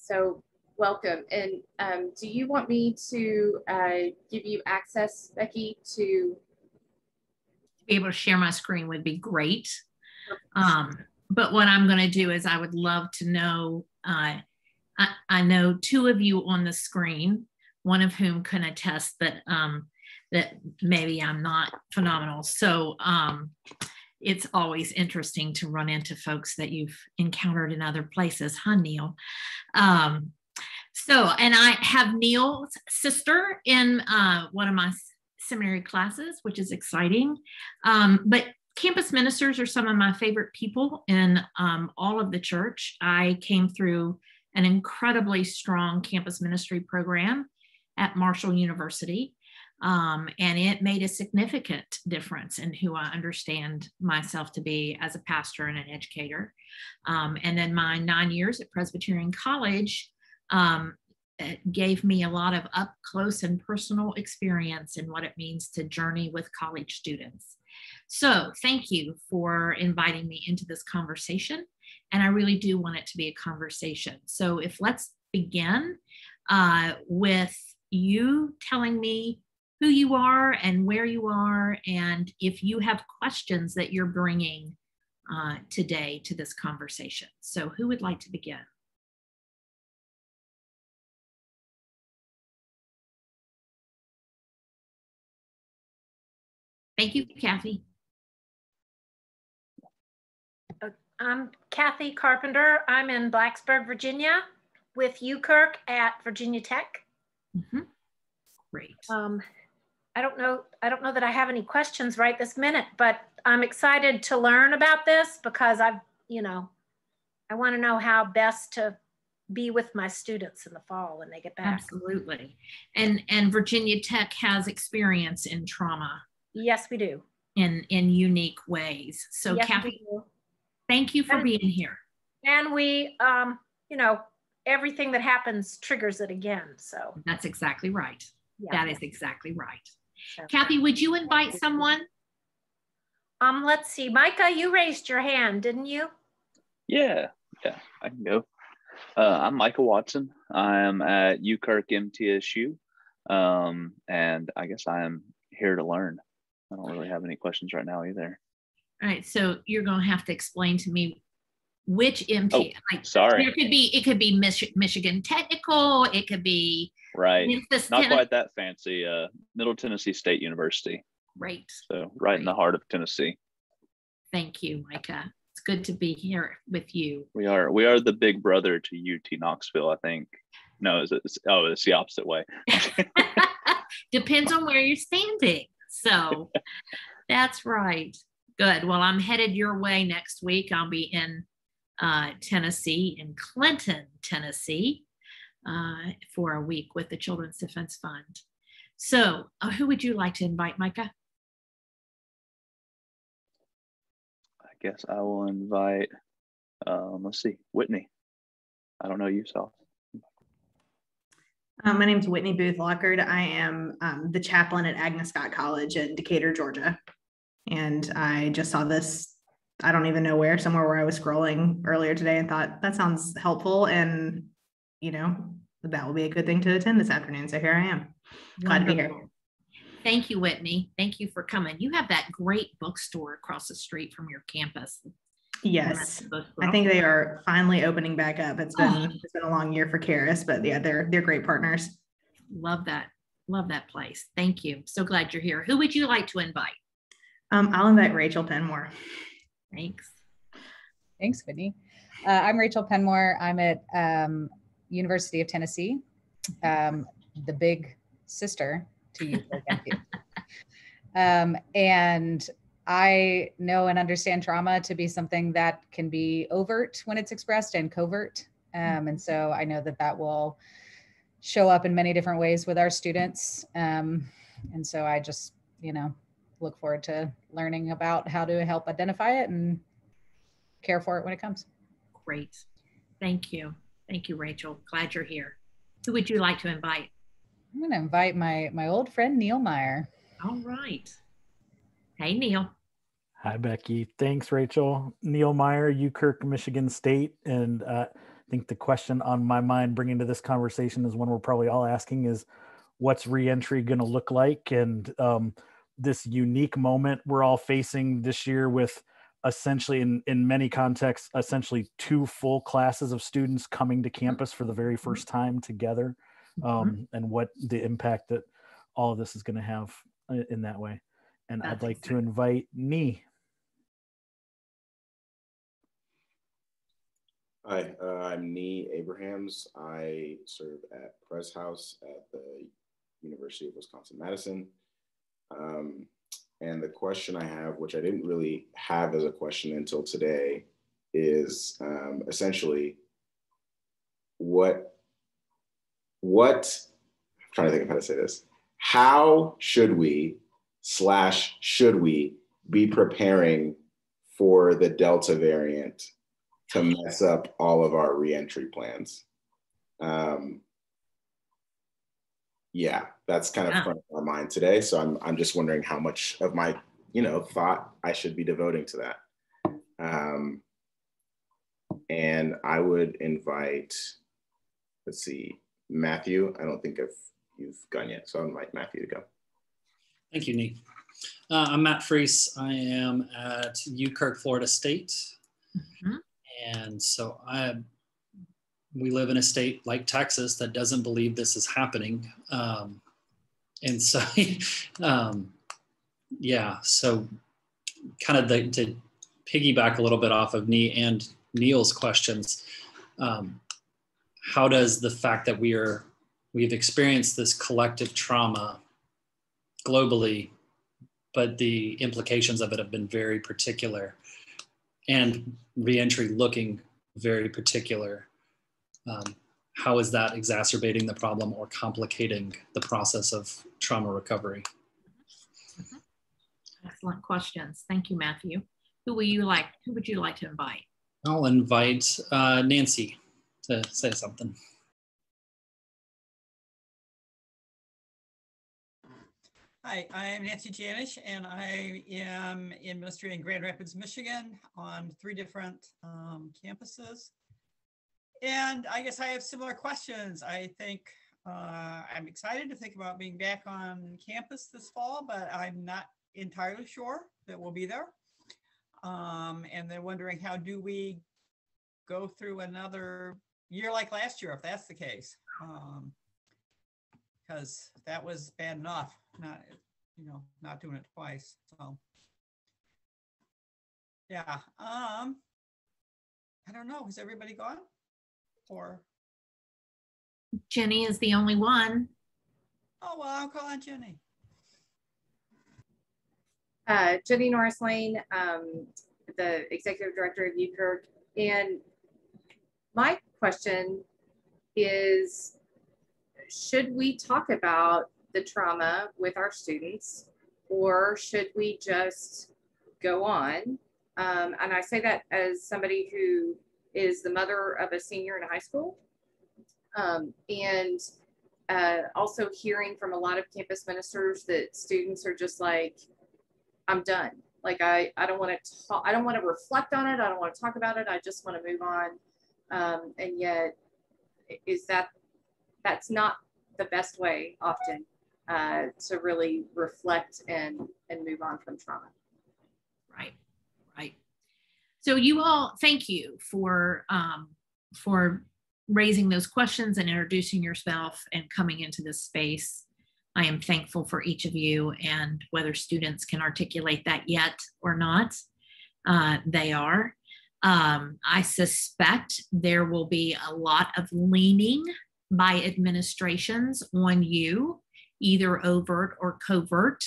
So welcome. And do you want me to give you access, Becky, to be able to share my screen would be great. But what I'm going to do is I would love to know, I know two of you on the screen, one of whom can attest that that maybe I'm not phenomenal. So it's always interesting to run into folks that you've encountered in other places, huh, Neil? And I have Neil's sister in one of my seminary classes, which is exciting. But campus ministers are some of my favorite people in all of the church. I came through an incredibly strong campus ministry program at Marshall University. And it made a significant difference in who I understand myself to be as a pastor and an educator. And then my 9 years at Presbyterian College gave me a lot of up close and personal experience in what it means to journey with college students. So thank you for inviting me into this conversation. And I really do want it to be a conversation. So let's begin with you telling me who you are and where you are, and if you have questions that you're bringing today to this conversation. So who would like to begin? Thank you, Kathy. I'm Kathy Carpenter. I'm in Blacksburg, Virginia with UKirk at Virginia Tech. Mm-hmm. Great. I don't know that I have any questions right this minute, but I'm excited to learn about this because I want to know how best to be with my students in the fall when they get back. Absolutely. And Virginia Tech has experience in trauma. Yes, we do. In unique ways. So yes, Kathy, thank you for being here. And we, everything that happens triggers it again. So that's exactly right. Yeah. That is exactly right. So, Kathy, would you invite someone? Let's see. Micah, you raised your hand, didn't you? Yeah, I can go. I'm Micah Watson. I'm at UKirk MTSU. And I guess I am here to learn. I don't really have any questions right now either. All right, so you're going to have to explain to me which MT. Sorry. It could be Michigan Technical. It could be right. Not quite that fancy. Middle Tennessee State University. Right. So right in the heart of Tennessee. Thank you, Micah. It's good to be here with you. We are the big brother to UT Knoxville, I think. No, it's the opposite way. Depends on where you're standing. So that's right. Good. Well, I'm headed your way next week. I'll be in Tennessee, in Clinton, Tennessee, for a week with the Children's Defense Fund. So who would you like to invite, Micah? I guess I will invite, let's see, Whitney. I don't know you, Sal. My name is Whitney Booth Lockard. I am the chaplain at Agnes Scott College in Decatur, Georgia. And I just saw this, I don't even know where, somewhere where I was scrolling earlier today and thought that sounds helpful. And, that will be a good thing to attend this afternoon. So here I am. Glad to be here. Thank you, Whitney. Thank you for coming. You have that great bookstore across the street from your campus. Yes, I think they are finally opening back up. It's been a long year for Karis, but yeah, they're great partners. Love that place. Thank you. So glad you're here. Who would you like to invite? I'll invite Rachel Penmore. Thanks, Whitney. I'm Rachel Penmore. I'm at University of Tennessee, the big sister to UKirk. And I know and understand trauma to be something that can be overt when it's expressed and covert. And so I know that will show up in many different ways with our students. And so I just, look forward to learning about how to help identify it and care for it when it comes. Great. Thank you. Thank you, Rachel. Glad you're here. Who would you like to invite? I'm going to invite my old friend, Neil Meyer. All right. Hey, Neil. Hi, Becky. Thanks, Rachel. Neil Meyer, UKirk, Michigan State. And think the question on my mind bringing to this conversation is one we're probably all asking is, what's reentry going to look like? And this unique moment we're all facing this year with essentially in many contexts, essentially 2 full classes of students coming to campus for the very first time together, and what the impact that all of this is going to have in that way. And I'd like to invite Nee. Hi, I'm Nee Abrahams. I serve at Press House at the University of Wisconsin-Madison. And the question I have, which I didn't really have as a question until today, is essentially I'm trying to think of how to say this. How should we be preparing for the Delta variant to mess up all of our reentry plans? Yeah, that's kind of front of our mind today. So I'm just wondering how much of my, thought I should be devoting to that. And I would invite, let's see, Matthew. I don't think you've gone yet, so I'll invite Matthew to go. Thank you, Nee. I'm Matt Freese. I am at UKirk, Florida State. And so we live in a state like Texas that doesn't believe this is happening. And so, so kind of to piggyback a little bit off of Nee and Neil's questions, how does the fact that we've experienced this collective trauma globally, but the implications of it have been very particular, and reentry looking very particular, how is that exacerbating the problem or complicating the process of trauma recovery? Excellent questions. Thank you, Matthew. Who would you like to invite? I'll invite Nancy to say something. Hi, I'm Nancy Janish, and I am in ministry in Grand Rapids, Michigan on 3 different campuses. And I guess I have similar questions. I think I'm excited to think about being back on campus this fall, but I'm not entirely sure that we'll be there. And they're wondering, how do we go through another year like last year, if that's the case? Because that was bad enough, not doing it twice. So yeah, I don't know, has everybody gone? Or Jenny is the only one. Oh, well, I'll call on Jenny. Jenny Norris Lane, the executive director of UKirk. And my question is, should we talk about the trauma with our students, or should we just go on? And I say that as somebody who is the mother of a senior in high school, and also hearing from a lot of campus ministers that students are just like, I'm done. Like I don't want to talk, I don't want to reflect on it. I don't want to talk about it. I just want to move on. And yet that's not the best way often to really reflect and move on from trauma. Right. So you all, thank you for raising those questions and introducing yourself and coming into this space. I am thankful for each of you, and whether students can articulate that yet or not, they are. I suspect there will be a lot of leaning by administrations on you, either overt or covert,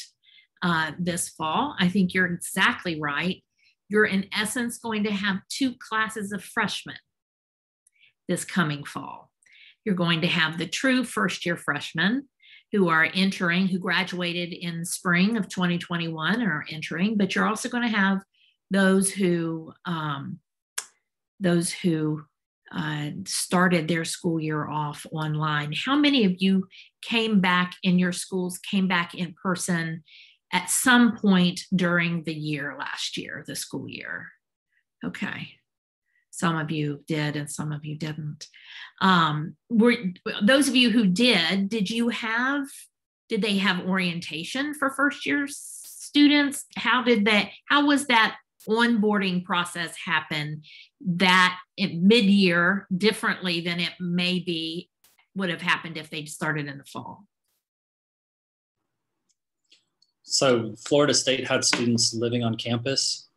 this fall. I think you're exactly right. You're in essence going to have 2 classes of freshmen this coming fall. You're going to have the true first-year freshmen who are entering, who graduated in spring of 2021 and are entering, but you're also going to have those who started their school year off online. How many of you came back in your schools, came back in person at some point during the year last year, the school year? Okay. Some of you did and some of you didn't. Were those of you who did they have orientation for first year students? How was that onboarding process happen that mid-year differently than it maybe would have happened if they'd started in the fall? So Florida State had students living on campus.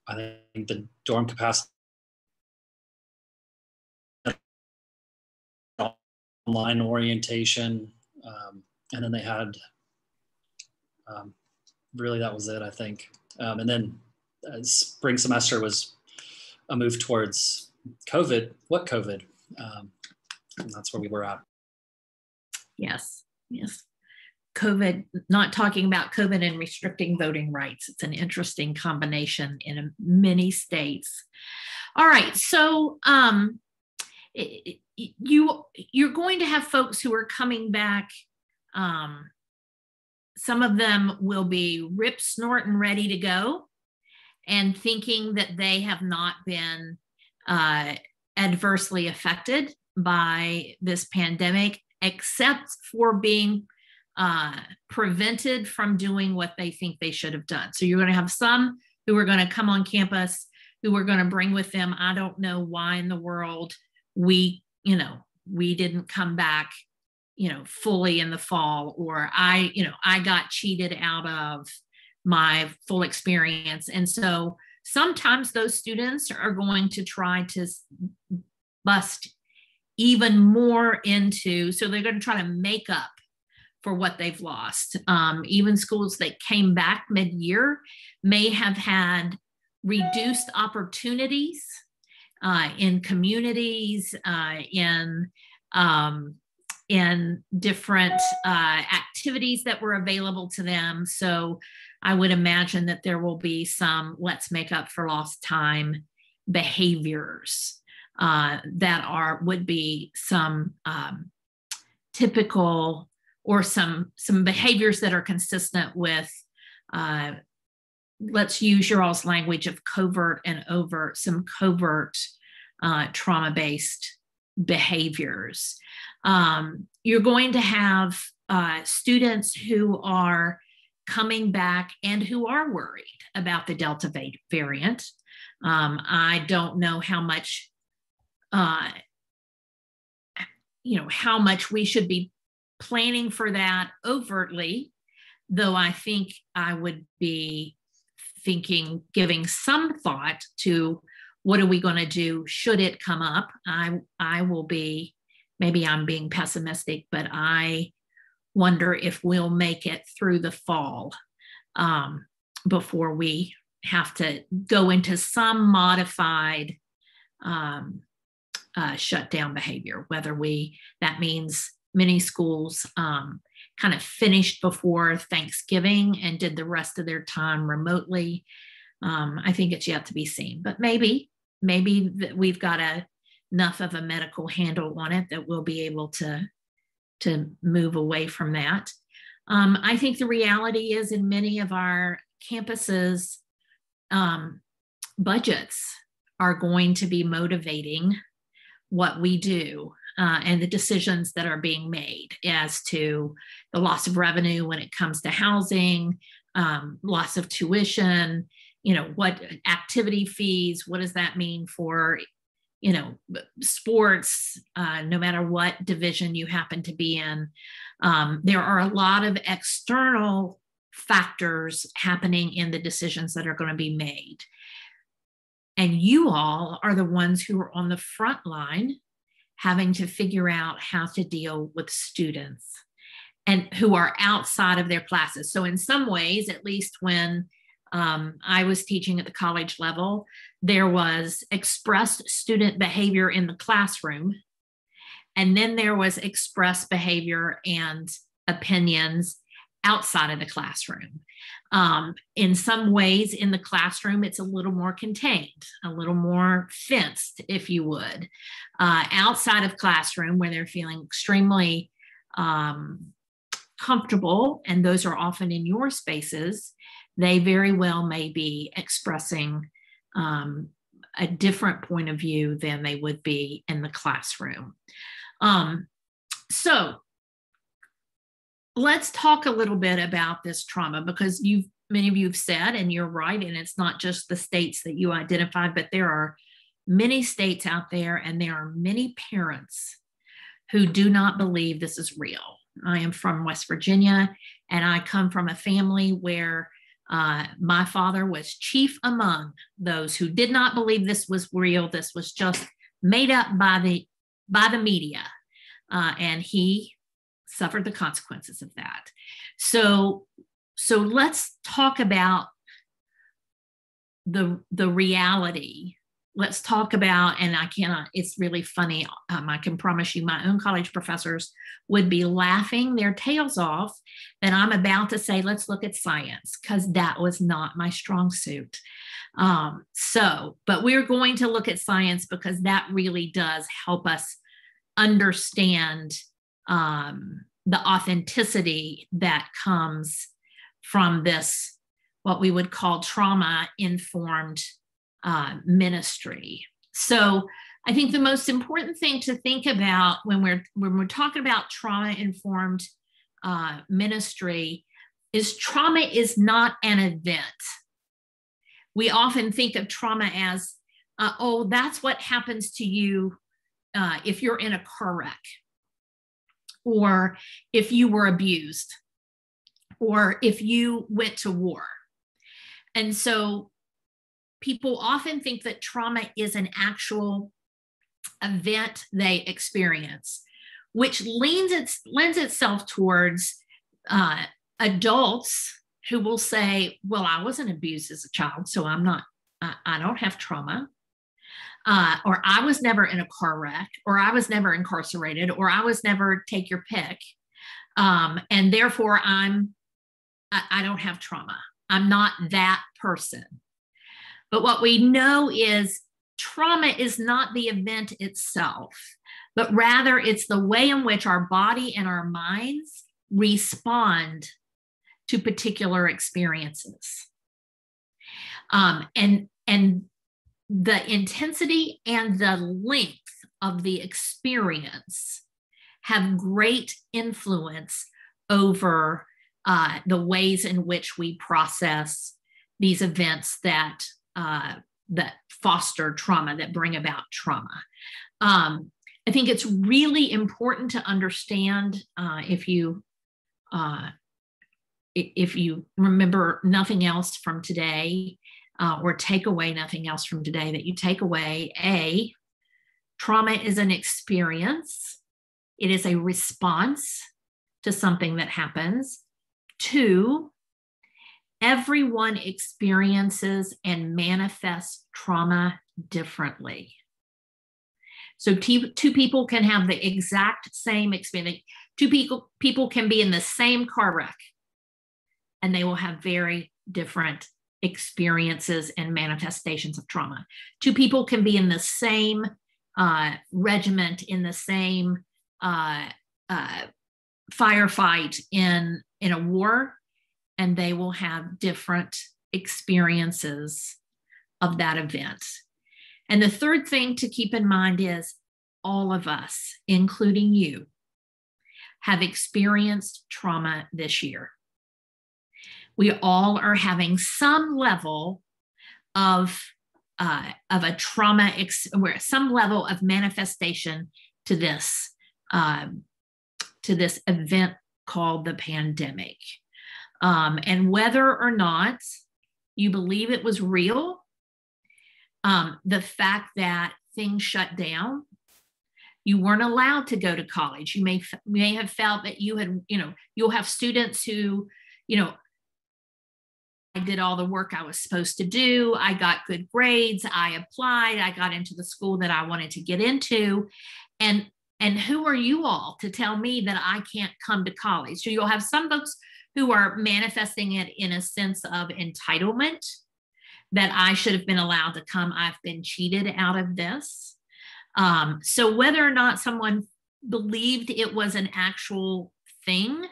I think the dorm capacity online orientation, and then they had really that was it, I think. And then spring semester was a move towards COVID. What COVID? And that's where we were at. Yes. COVID, not talking about COVID and restricting voting rights. It's an interesting combination in many states. All right, so you're going to have folks who are coming back. Some of them will be rip, snort, and ready to go, and thinking that they have not been adversely affected by this pandemic, except for being prevented from doing what they think they should have done. So you're going to have some who are going to come on campus who are going to bring with them, I don't know why in the world we didn't come back, fully in the fall, or I got cheated out of my full experience. And so sometimes those students are going to try to bust even more into, so they're going to try to make up for what they've lost. Even schools that came back mid-year may have had reduced opportunities in communities, in different activities that were available to them. So I would imagine that there will be some let's make up for lost time behaviors would be some typical, or some behaviors that are consistent with, let's use your all's language of covert and overt, some covert trauma-based behaviors. You're going to have students who are coming back and who are worried about the Delta variant. I don't know how much, how much we should be planning for that overtly, though I think I would be giving some thought to what are we going to do should it come up. I will be, maybe I'm being pessimistic, but I wonder if we'll make it through the fall before we have to go into some modified shutdown behavior, that means many schools kind of finished before Thanksgiving and did the rest of their time remotely. I think it's yet to be seen, but maybe we've got enough of a medical handle on it that we'll be able to move away from that. I think the reality is in many of our campuses, budgets are going to be motivating what we do. And the decisions that are being made as to the loss of revenue when it comes to housing, loss of tuition, what activity fees, what does that mean for, sports, no matter what division you happen to be in. There are a lot of external factors happening in the decisions that are going to be made. And you all are the ones who are on the front line having to figure out how to deal with students and who are outside of their classes. So in some ways, at least when I was teaching at the college level, there was expressed student behavior in the classroom, and then there was expressed behavior and opinions outside of the classroom. In some ways in the classroom, it's a little more contained, a little more fenced, if you would. Outside of classroom, where they're feeling extremely comfortable, and those are often in your spaces, they very well may be expressing a different point of view than they would be in the classroom. So let's talk a little bit about this trauma, because many of you have said, and you're right, and it's not just the states that you identified, but there are many states out there, and there are many parents who do not believe this is real. I am from West Virginia, and I come from a family where my father was chief among those who did not believe this was real. This was just made up by the media, and he suffered the consequences of that. So let's talk about the reality. Let's talk about, and it's really funny. I can promise you my own college professors would be laughing their tails off that I'm about to say, let's look at science, because that was not my strong suit. But we're going to look at science because that really does help us understand the authenticity that comes from this, what we would call trauma-informed ministry. So I think the most important thing to think about when we're talking about trauma-informed ministry is trauma is not an event. We often think of trauma as, oh, that's what happens to you if you're in a car wreck, or if you were abused, or if you went to war. And so people often think that trauma is an actual event they experience, which lends itself towards adults who will say, well, I wasn't abused as a child, so I don't have trauma. Or I was never in a car wreck, or I was never incarcerated, or I was never take your pick. And therefore I don't have trauma. I'm not that person. But what we know is trauma is not the event itself, but rather it's the way in which our body and our minds respond to particular experiences. And the intensity and the length of the experience have great influence over the ways in which we process these events that foster trauma, that bring about trauma. I think it's really important to understand, if you remember nothing else from today, or take away nothing else from today, that you take away, trauma is an experience. It is a response to something that happens. 2, everyone experiences and manifests trauma differently. So two people can have the exact same experience. Two people can be in the same car wreck, and they will have very different experiences and manifestations of trauma. 2 people can be in the same regiment, in the same firefight in a war, and they will have different experiences of that event. And the third thing to keep in mind is all of us, including you, have experienced trauma this year. We all are having some level of a trauma, some level of manifestation to this event called the pandemic. And whether or not you believe it was real, the fact that things shut down, you weren't allowed to go to college. You may have felt that you'll have students who, I did all the work I was supposed to do. I got good grades. I applied. I got into the school that I wanted to get into. And who are you all to tell me that I can't come to college? So you'll have some folks who are manifesting it in a sense of entitlement, that I should have been allowed to come. I've been cheated out of this. So whether or not someone believed it was an actual thing,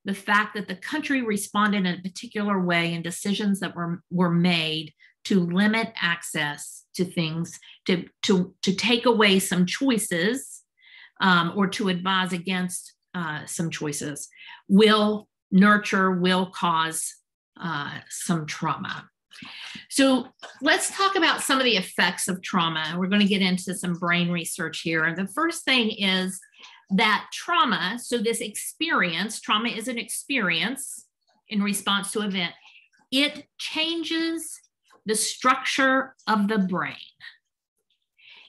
the fact that the country responded in a particular way and decisions that were made to limit access to things, to take away some choices, or to advise against some choices, will cause some trauma. So let's talk about some of the effects of trauma. We're going to get into some brain research here. And the first thing is that trauma, so this experience, trauma is an experience in response to an event. It changes the structure of the brain.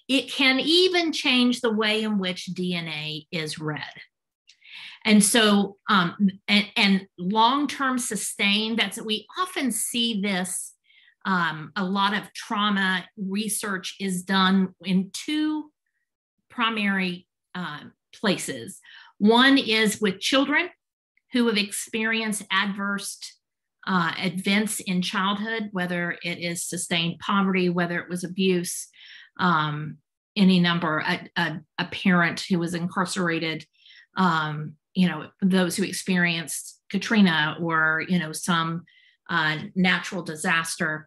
It can even change the way in which DNA is read. And so, and long-term sustained, we often see this, a lot of trauma research is done in two primary places. One is with children who have experienced adverse events in childhood, whether it is sustained poverty, whether it was abuse, any number, a parent who was incarcerated, those who experienced Katrina or, some natural disaster.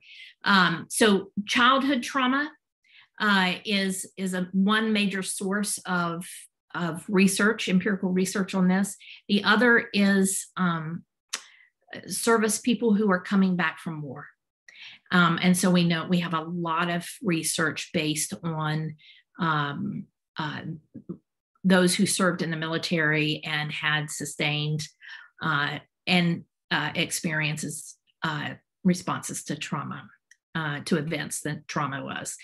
So childhood trauma is one major source of research, empirical research on this. The other is service people who are coming back from war. And so we know we have a lot of research based on those who served in the military and had sustained experiences, responses to trauma, to events that trauma was.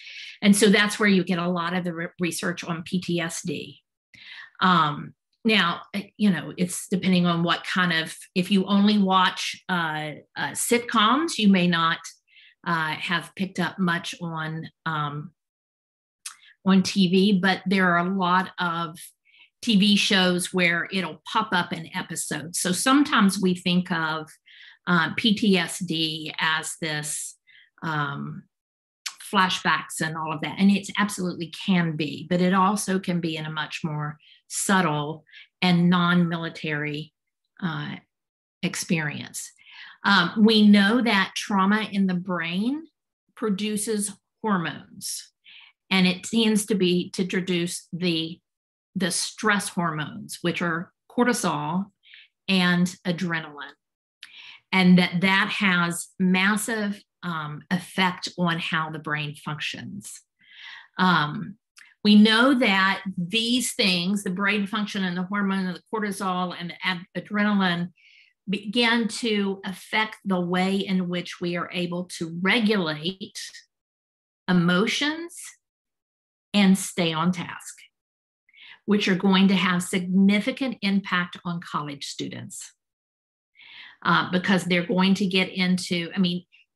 And so that's where you get a lot of the research on PTSD. Now, it's depending on what kind of, if you only watch sitcoms, you may not have picked up much on TV, but there are a lot of TV shows where it'll pop up in episodes. So sometimes we think of PTSD as this flashbacks and all of that, and it absolutely can be, but it also can be in a much more subtle and non-military experience. We know that trauma in the brain produces hormones, and it tends to produce the stress hormones, which are cortisol and adrenaline, and that has massive effect on how the brain functions. We know that these things, the brain function and the hormone and the cortisol and the adrenaline, begin to affect the way in which we are able to regulate emotions and stay on task, which are going to have significant impact on college students because they're going to get into,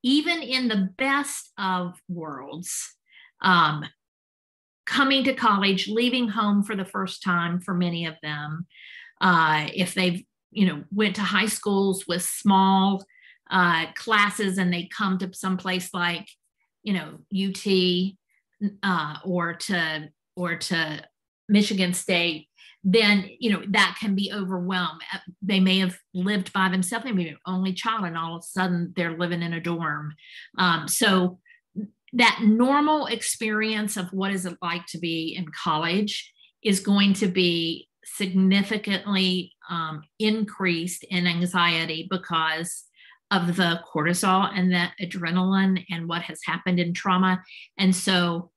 even in the best of worlds, coming to college, leaving home for the first time for many of them, if they've went to high schools with small classes and they come to some place like UT or to Michigan State, then that can be overwhelmed. They may have lived by themselves, they may be the only child, and all of a sudden they're living in a dorm. So that normal experience of what is it like to be in college is going to be significantly increased in anxiety because of the cortisol and the adrenaline and what has happened in trauma. And so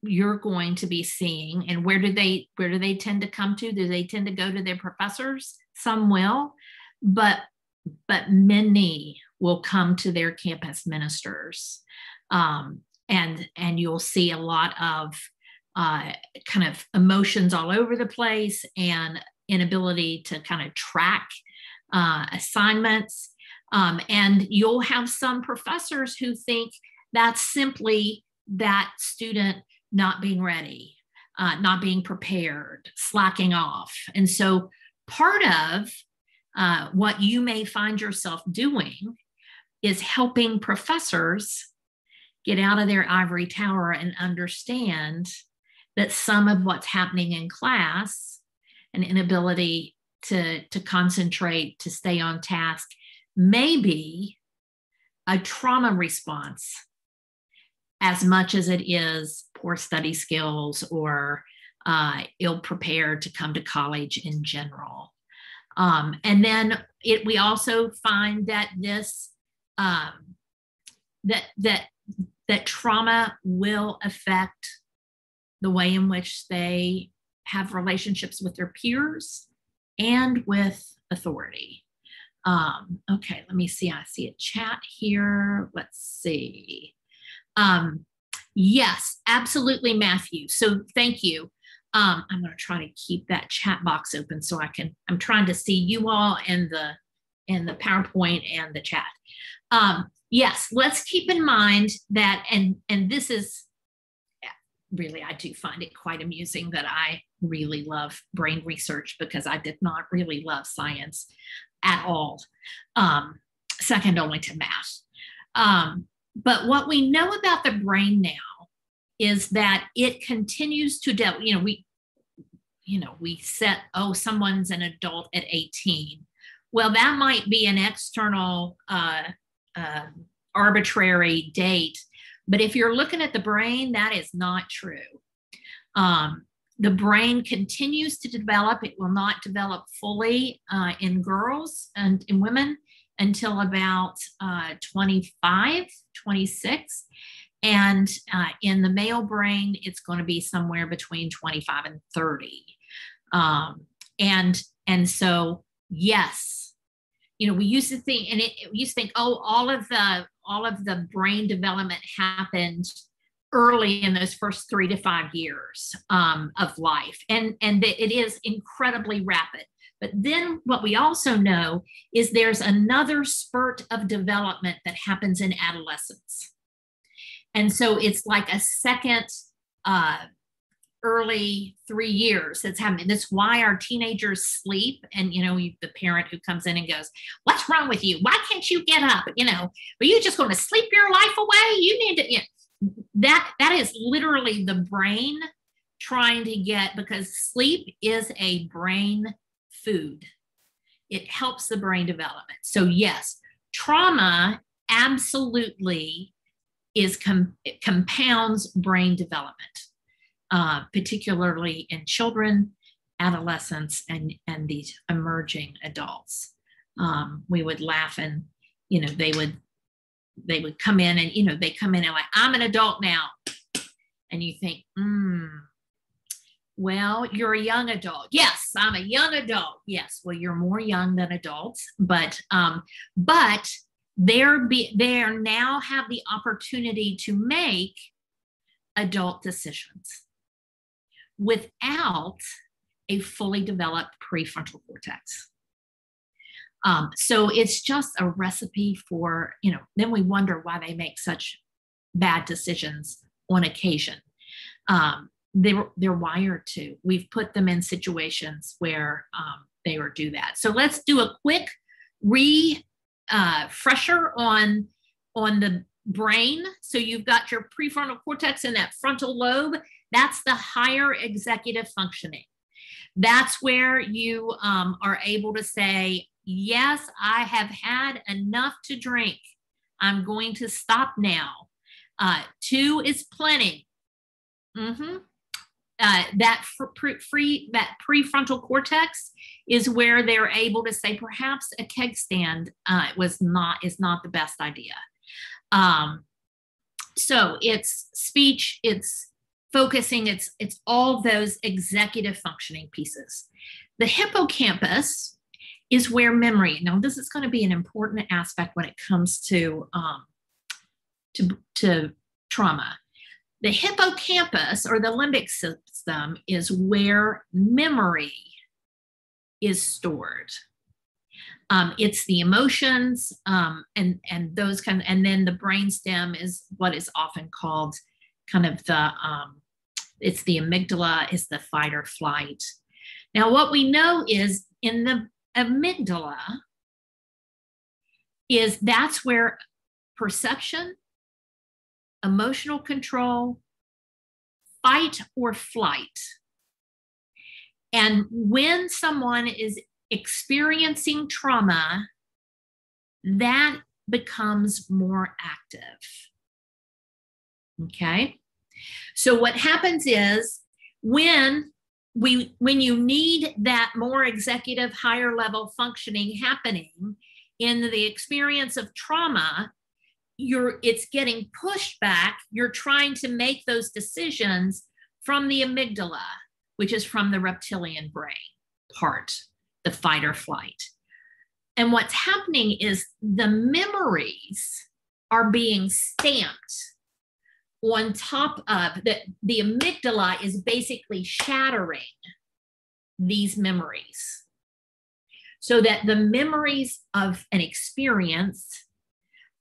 you're going to be seeing, and where do they tend to come to? Do they tend to go to their professors? Some will, but many will come to their campus ministers. And you'll see a lot of kind of emotions all over the place and inability to kind of track assignments. And you'll have some professors who think that's simply that student not being ready, not being prepared, slacking off. And so part of what you may find yourself doing is helping professors get out of their ivory tower and understand that some of what's happening in class, an inability to concentrate, to stay on task, may be a trauma response as much as it is poor study skills or ill prepared to come to college in general. And then we also find that this that trauma will affect the way in which they have relationships with their peers and with authority. Okay, let me see. I see a chat here. Let's see. Yes, absolutely, Matthew. So thank you. I'm going to try to keep that chat box open so I'm trying to see you all in the PowerPoint and the chat. Yes, let's keep in mind that, and this is really, I do find it quite amusing that I really love brain research because I did not really love science at all, second only to math. But what we know about the brain now is that it continues to develop. We set, someone's an adult at 18. Well, that might be an external arbitrary date, but if you're looking at the brain, that is not true. The brain continues to develop. It will not develop fully in girls and in women until about 25, 26. And in the male brain, it's going to be somewhere between 25 and 30. And so, yes, we used to think, all of the brain development happened early in those first 3 to 5 years of life. And it is incredibly rapid. But then what we also know is there's another spurt of development that happens in adolescence. And so it's like a second early 3 years that's happening. That's why our teenagers sleep. And, the parent who comes in and goes, "What's wrong with you? Why can't you get up? Are you just going to sleep your life away? You need to," that is literally the brain trying to get, because sleep is a brain food. It helps the brain development. So yes, trauma absolutely compounds brain development, particularly in children, adolescents, and these emerging adults. We would laugh, and they would come in, and they come in and like, "I'm an adult now," and you think, well, you're a young adult. Yes, I'm a young adult. Yes, well, you're more young than adults, but they now have the opportunity to make adult decisions without a fully developed prefrontal cortex. So it's just a recipe for, then we wonder why they make such bad decisions on occasion. They're wired to. We've put them in situations where they will do that. So let's do a quick refresher on the brain. So you've got your prefrontal cortex and that frontal lobe. That's the higher executive functioning. That's where you are able to say, "Yes, I have had enough to drink. I'm going to stop now. 2 is plenty." That prefrontal cortex is where they're able to say, perhaps a keg stand is not the best idea. So it's speech, it's focusing, it's all those executive functioning pieces. The hippocampus is where memory. Now, this is going to be an important aspect when it comes to trauma. The hippocampus, or the limbic system, is where memory is stored. It's the emotions and those and then the brainstem is what is often called kind of it's the amygdala, is the fight or flight. Now, what we know is in the amygdala that's where perception, emotional control, fight or flight. And when someone is experiencing trauma, that becomes more active. Okay. So what happens is when you need that more executive, higher level functioning happening in the experience of trauma, it's getting pushed back. You're trying to make those decisions from the amygdala, which is from the reptilian brain part, the fight or flight. And what's happening is the memories are being stamped on top of the amygdala is basically shattering these memories so that the memories of an experience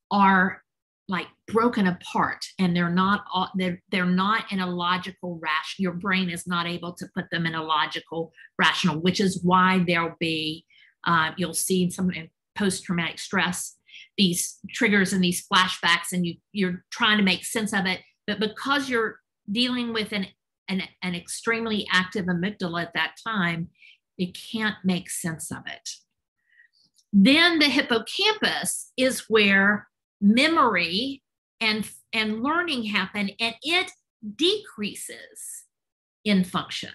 are like broken apart, and they're not in a logical rational. Your brain is not able to put them in a logical rational, which is why there'll be you'll see some in post-traumatic stress these triggers and these flashbacks, and you're trying to make sense of it, but because you're dealing with an extremely active amygdala at that time, you can't make sense of it. Then the hippocampus is where memory and learning happen, and it decreases in function.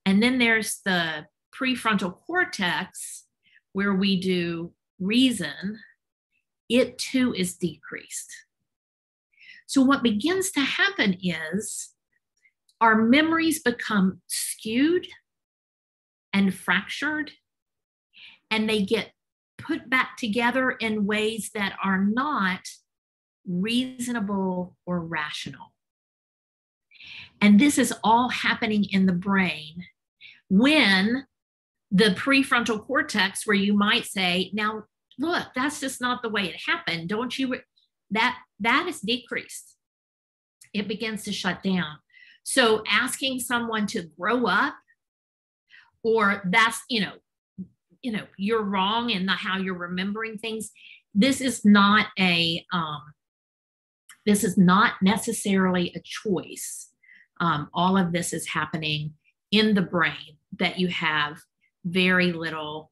And then there's the prefrontal cortex where we do reason. It too is decreased. So what begins to happen is our memories become skewed and fractured, and they get put back together in ways that are not reasonable or rational. And this is all happening in the brain when the prefrontal cortex, where you might say, now, look, that's just not the way it happened. Don't you? That is decreased. It begins to shut down. So asking someone to grow up, or that's, you're wrong in how you're remembering things. This is not necessarily a choice. All of this is happening in the brain that you have very little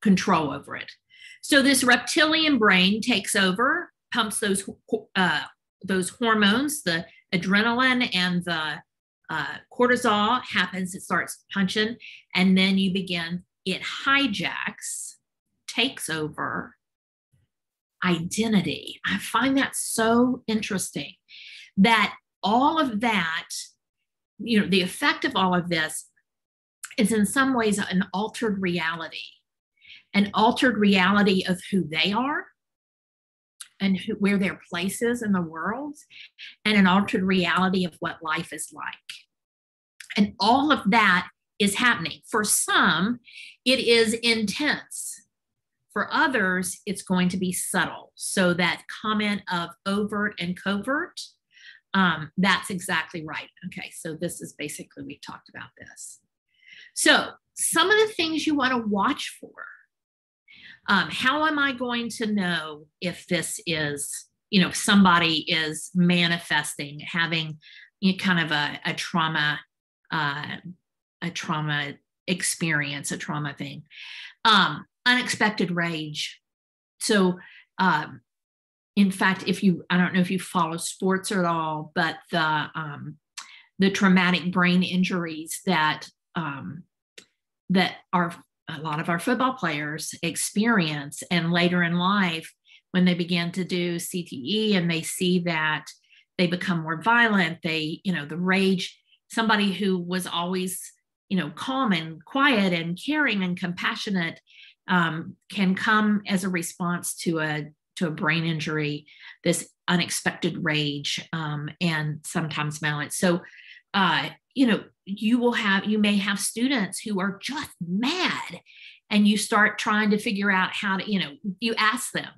control over it. So this reptilian brain takes over, pumps those hormones, the adrenaline and the cortisol happens, it starts punching, and then it hijacks, takes over identity. I find that so interesting that all of that, the effect of all of this is in some ways an altered reality of who they are and where their place is in the world, and an altered reality of what life is like. And all of that is happening. For some, it is intense. For others, it's going to be subtle. So that comment of overt and covert, that's exactly right. Okay, so this is basically, we talked about this. So some of the things you want to watch for. How am I going to know if this is, if somebody is manifesting, having kind of a trauma experience, a trauma thing? Unexpected rage. So, in fact, I don't know if you follow sports at all, but the traumatic brain injuries that are a lot of our football players experience, and later in life, when they begin to do CTE and they see that they become more violent, the rage, somebody who was always, calm and quiet and caring and compassionate can come as a response to a brain injury, this unexpected rage, and sometimes violence. So, you may have students who are just mad, and you start trying to figure out how to, you ask them,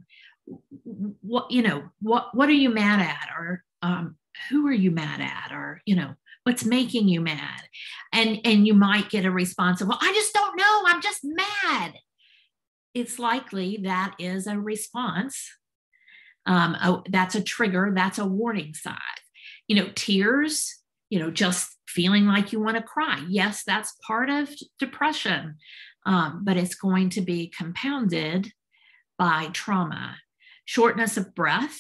what are you mad at? Or who are you mad at? Or, what's making you mad? And you might get a response of, well, I just don't know. I'm just mad. It's likely that is a response. That's a trigger. That's a warning sign. Tears, just feeling like you want to cry. Yes, that's part of depression, but it's going to be compounded by trauma. Shortness of breath,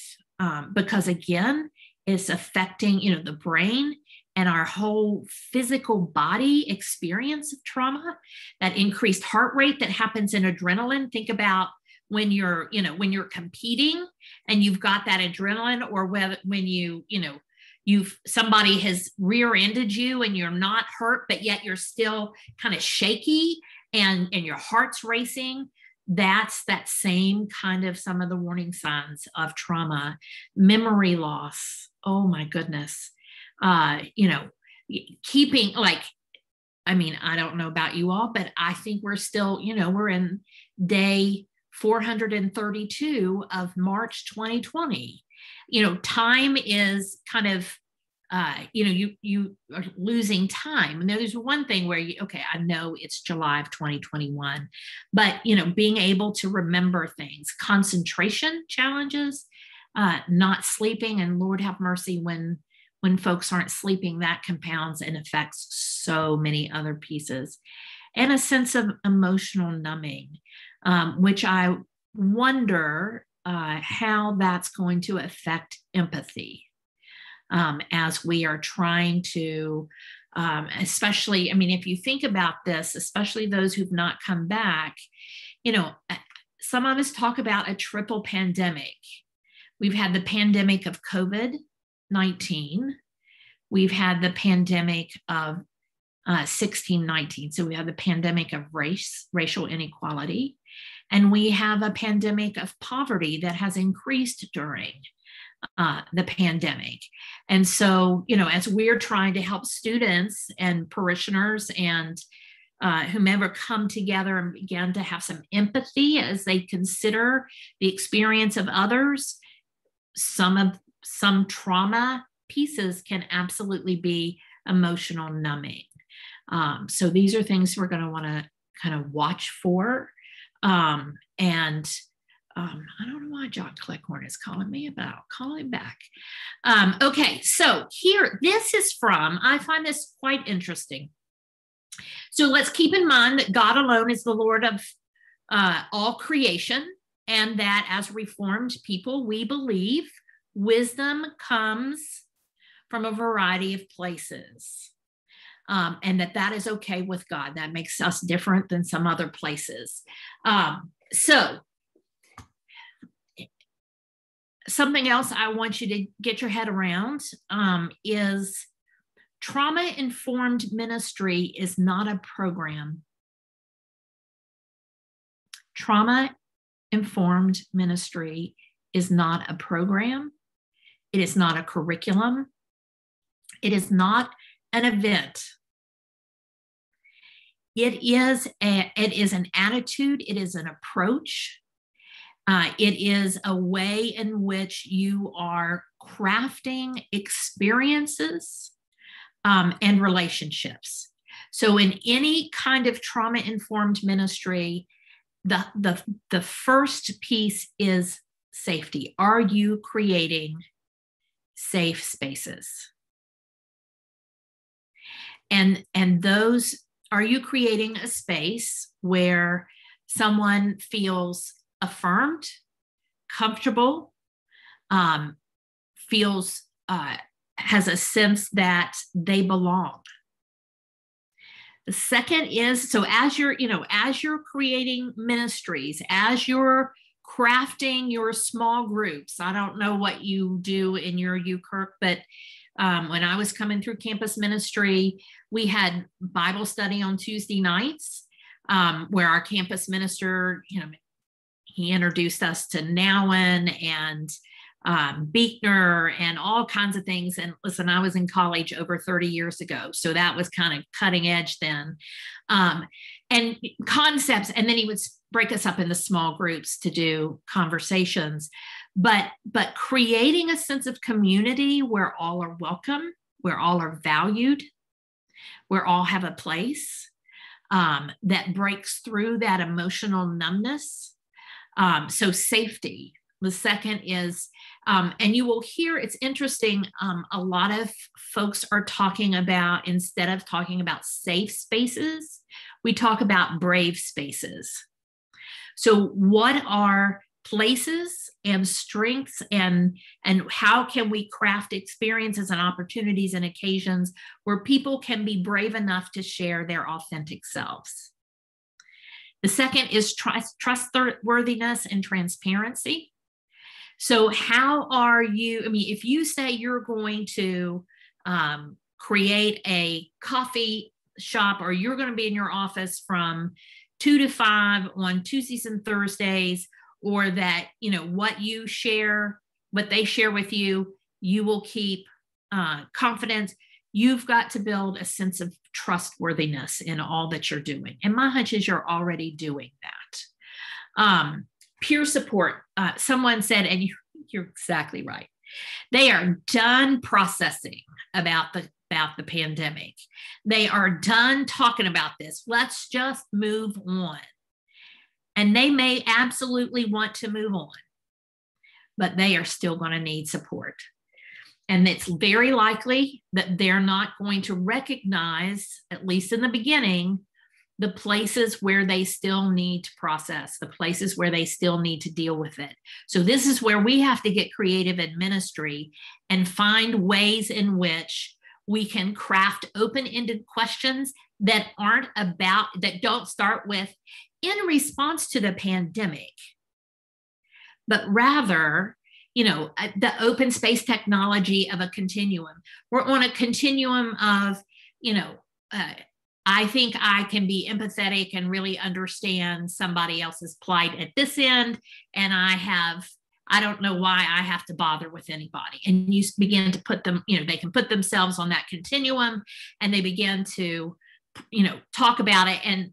because again, it's affecting, the brain and our whole physical body experience of trauma. That increased heart rate that happens in adrenaline. Think about when you're competing and you've got that adrenaline, or when somebody has rear-ended you and you're not hurt, but yet you're still kind of shaky and your heart's racing. That's that same kind of some of the warning signs of trauma. Memory loss. Oh my goodness. Keeping I don't know about you all, but I think we're still, we're in day 432 of March 2020. Time is kind of, you are losing time. And there's one thing where I know it's July of 2021, but, being able to remember things, concentration challenges, not sleeping, and Lord have mercy when folks aren't sleeping, that compounds and affects so many other pieces. And a sense of emotional numbing, which I wonder how that's going to affect empathy as we are trying to, especially, if you think about this, especially those who've not come back, some of us talk about a triple pandemic. We've had the pandemic of COVID-19. We've had the pandemic of 1619. So we have the pandemic of racial inequality, and we have a pandemic of poverty that has increased during the pandemic. And so, as we're trying to help students and parishioners and whomever come together and begin to have some empathy as they consider the experience of others, some trauma pieces can absolutely be emotional numbing. So these are things we're going to want to kind of watch for. I don't know why John Cleckhorn is calling me, but I'll call him back. Okay, so here, this is from, I find this quite interesting. So let's keep in mind that God alone is the Lord of all creation, and that as Reformed people, we believe wisdom comes from a variety of places. And that is okay with God. That makes us different than some other places. So something else I want you to get your head around is trauma-informed ministry is not a program. Trauma-informed ministry is not a program. It is not a curriculum. It is not an event. It is an attitude. It is an approach. It is a way in which you are crafting experiences and relationships. So in any kind of trauma-informed ministry, the first piece is safety. Are you creating safe spaces? And those, are you creating a space where someone feels affirmed, comfortable, feels, has a sense that they belong? The second is, so as you're creating ministries, as you're crafting your small groups, I don't know what you do in your UKirk, but when I was coming through campus ministry, we had Bible study on Tuesday nights, where our campus minister, he introduced us to Nowen and Beekner and all kinds of things. And listen, I was in college over 30 years ago, so that was kind of cutting edge then. And concepts, and then he would break us up into small groups to do conversations. But creating a sense of community where all are welcome, where all are valued, where all have a place, that breaks through that emotional numbness. So safety. The second is, and you will hear, it's interesting, a lot of folks are talking about, instead of talking about safe spaces, we talk about brave spaces. So what are places and strengths and how can we craft experiences and opportunities and occasions where people can be brave enough to share their authentic selves. The second is trustworthiness and transparency. So how are you, I mean, if you say you're going to create a coffee shop, or you're going to be in your office from 2 to 5 on Tuesdays and Thursdays, or that, you know, what you share, what they share with you, you will keep confidence. You've got to build a sense of trustworthiness in all that you're doing. And my hunch is you're already doing that. Peer support. Someone said, and you're exactly right, they are done processing about the pandemic. They are done talking about this. Let's just move on. And they may absolutely want to move on, but they are still going to need support. And it's very likely that they're not going to recognize, at least in the beginning, the places where they still need to process, the places where they still need to deal with it. So this is where we have to get creative in ministry and find ways in which we can craft open-ended questions that aren't about, that don't start with in response to the pandemic, but rather, you know, the open space technology of a continuum. We're on a continuum of, you know, I think I can be empathetic and really understand somebody else's plight at this end. And I don't know why I have to bother with anybody. And you begin to put them, you know, they can put themselves on that continuum and they begin to, you know, talk about it, and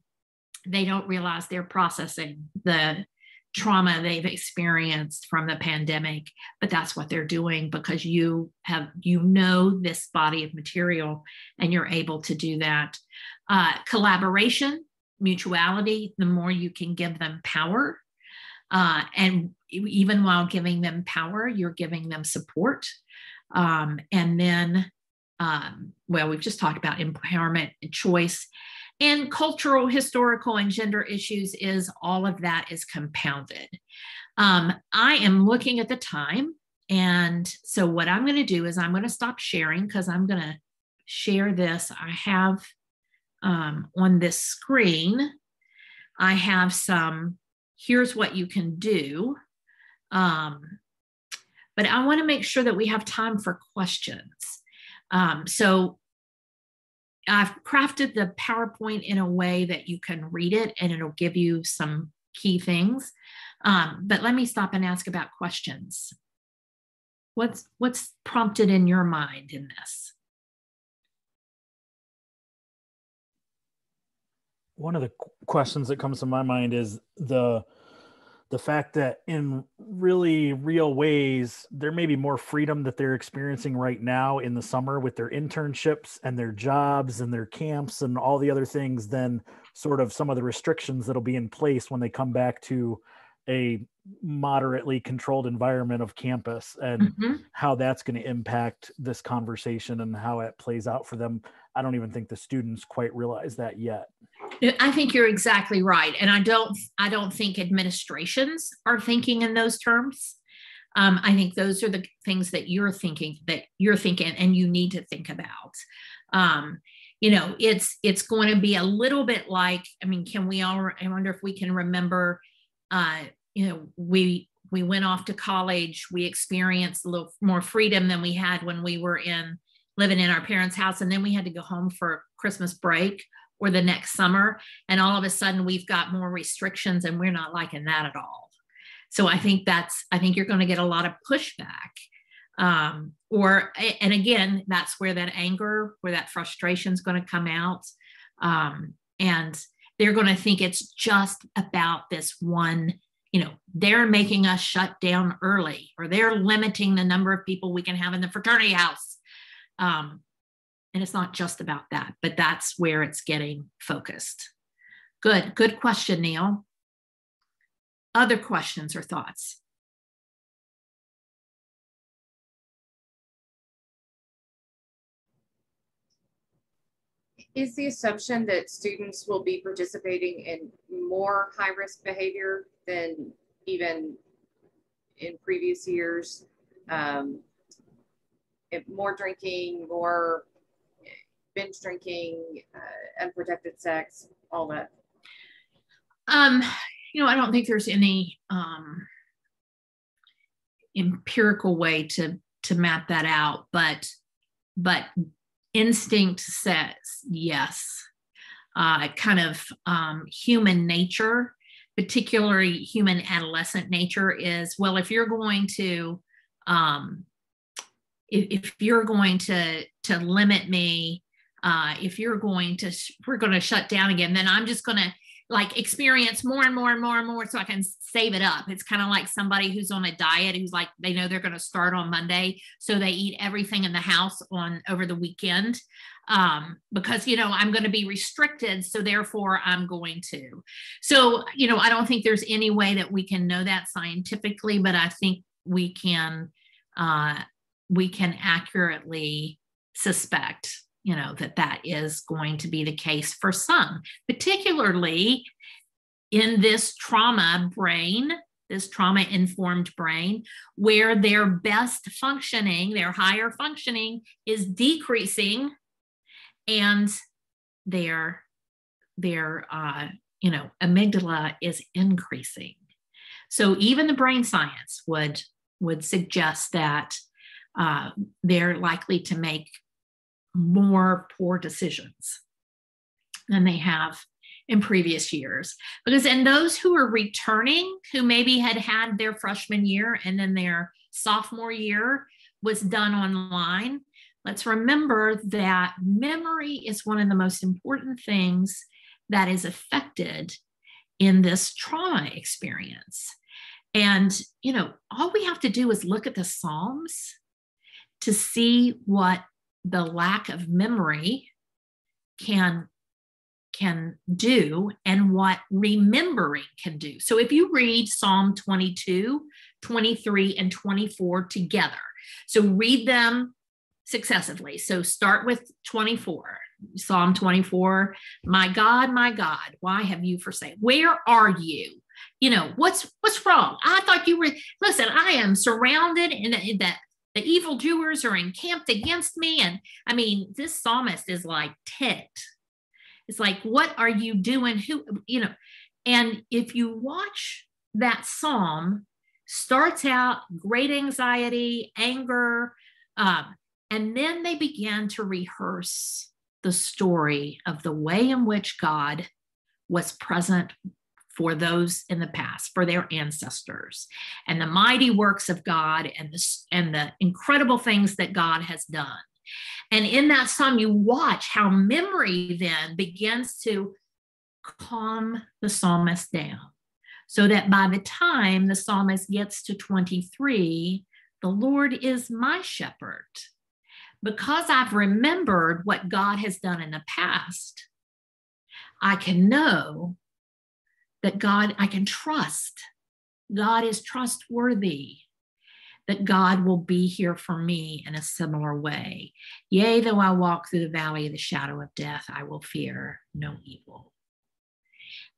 they don't realize they're processing the trauma they've experienced from the pandemic, but that's what they're doing because you know this body of material and you're able to do that. Collaboration, mutuality, the more you can give them power. And even while giving them power, you're giving them support. And then, well, we've just talked about empowerment and choice. And cultural, historical, and gender issues is all of that is compounded. I am looking at the time. And so what I'm going to do is I'm going to stop sharing because I'm going to share this. I have on this screen, I have some, here's what you can do. But I want to make sure that we have time for questions. So I've crafted the PowerPoint in a way that you can read it and it'll give you some key things. But let me stop and ask about questions. What's prompted in your mind in this? One of the questions that comes to my mind is the fact that in really real ways, there may be more freedom that they're experiencing right now in the summer with their internships and their jobs and their camps and all the other things than sort of some of the restrictions that'll be in place when they come back to a moderately controlled environment of campus, and how that's going to impact this conversation and how it plays out for them. I don't even think the students quite realize that yet. I think you're exactly right. And I don't think administrations are thinking in those terms. I think those are the things that you're thinking and you need to think about. You know, it's going to be a little bit like, I mean, I wonder if we can remember, you know, we went off to college, we experienced a little more freedom than we had when we were living in our parents' house. And then we had to go home for Christmas break or the next summer. And all of a sudden we've got more restrictions and we're not liking that at all. So I think you're going to get a lot of pushback. And again, that's where that anger, where that frustration is going to come out. And they're going to think it's just about this one, you know, they're making us shut down early, or they're limiting the number of people we can have in the fraternity house. And it's not just about that, but that's where it's getting focused. Good question, Neil. Other questions or thoughts? Is the assumption that students will be participating in more high-risk behavior than even in previous years? More drinking, more binge drinking, unprotected sex, all that? You know, I don't think there's any empirical way to map that out, but instinct says yes. Kind of human nature, particularly human adolescent nature, is, well, if you're going to if you're going to limit me, if you're going to, we're going to shut down again, then I'm just going to like experience more and more and more and more so I can save it up. It's kind of like somebody who's on a diet, who's like, they know they're going to start on Monday, so they eat everything in the house over the weekend, because, you know, I'm going to be restricted, so therefore I'm going to. So, you know, I don't think there's any way that we can know that scientifically, but I think we can accurately suspect, you know, that is going to be the case for some, particularly in this trauma brain, this trauma-informed brain, where their best functioning, their higher functioning is decreasing, and their you know, amygdala is increasing. So even the brain science would suggest that they're likely to make more poor decisions than they have in previous years. Because in those who are returning, who maybe had their freshman year and then their sophomore year was done online, let's remember that memory is one of the most important things that is affected in this trauma experience. And, you know, all we have to do is look at the Psalms to see what the lack of memory can do and what remembering can do. So if you read Psalm 22, 23, and 24 together, so read them successively. So start with 24, Psalm 24, my God, why have you forsaken? Where are you? You know, what's wrong? I thought you were, listen, I am surrounded in that. The evildoers are encamped against me. And I mean, this psalmist is like ticked. It's like, what are you doing? Who, you know, and if you watch that psalm, starts out great anxiety, anger, and then they begin to rehearse the story of the way in which God was present for those in the past, for their ancestors, and the mighty works of God and the incredible things that God has done. And in that psalm, you watch how memory then begins to calm the psalmist down, so that by the time the psalmist gets to 23, the Lord is my shepherd. Because I've remembered what God has done in the past, I can know that God, I can trust. God is trustworthy, that God will be here for me in a similar way. Yea, though I walk through the valley of the shadow of death, I will fear no evil.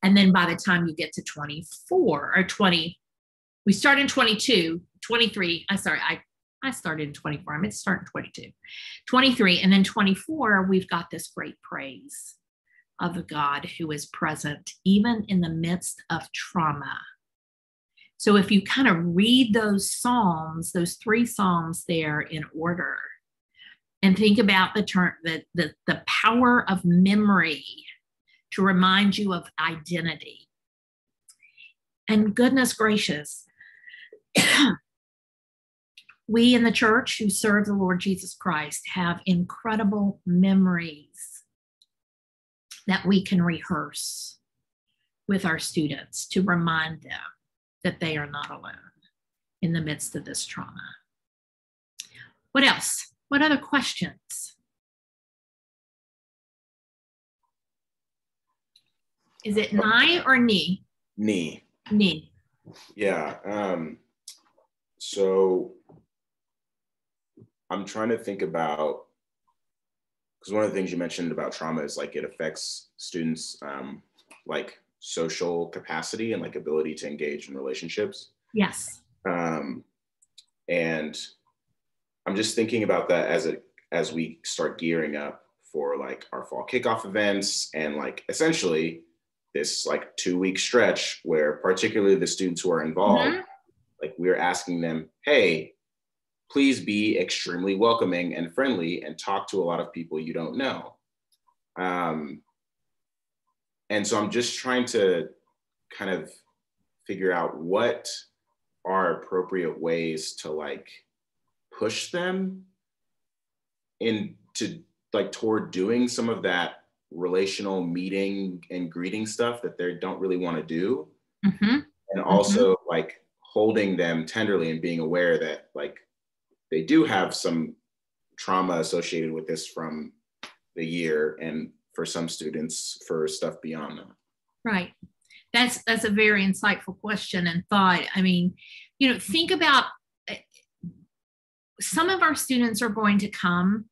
And then by the time you get to 24 or 20, we start in 22, 23. I started in 24. I meant to start in 22, 23. And then 24, we've got this great praise of a God who is present even in the midst of trauma. So if you kind of read those Psalms, those three Psalms there in order, and think about the power of memory to remind you of identity. And goodness gracious, we in the church who serve the Lord Jesus Christ have incredible memories that we can rehearse with our students to remind them that they are not alone in the midst of this trauma. What else? What other questions? Is it nigh or knee? Knee. Knee. Yeah. So I'm trying to think about, because one of the things you mentioned about trauma is like it affects students' like social capacity and like ability to engage in relationships. Yes. And I'm just thinking about that as we start gearing up for like our fall kickoff events, and like essentially this like 2-week stretch where particularly the students who are involved, like we're asking them, hey, please be extremely welcoming and friendly and talk to a lot of people you don't know. And so I'm just trying to kind of figure out what are appropriate ways to like push them into like toward doing some of that relational meeting and greeting stuff that they don't really want to do. And also like holding them tenderly and being aware that like they do have some trauma associated with this from the year, and for some students for stuff beyond that. Right. That's a very insightful question and thought. I mean, you know, think about some of our students are going to come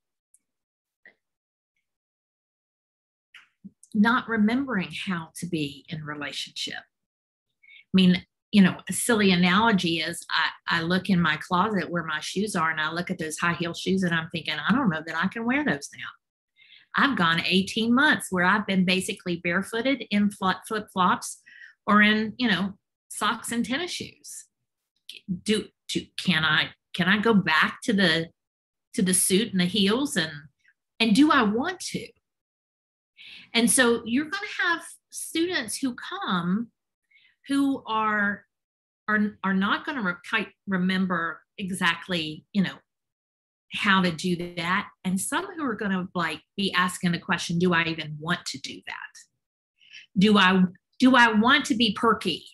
not remembering how to be in relationship. I mean, you know, a silly analogy is I look in my closet where my shoes are, and I look at those high heel shoes and I'm thinking, I don't know that I can wear those now. I've gone 18 months where I've been basically barefooted in flip-flops or in, you know, socks and tennis shoes. Can I go back to the suit and the heels, and do I want to? And so you're going to have students who come who are not going to remember exactly, you know, how to do that. And some who are going to like be asking the question, do I even want to do that? Do I want to be perky?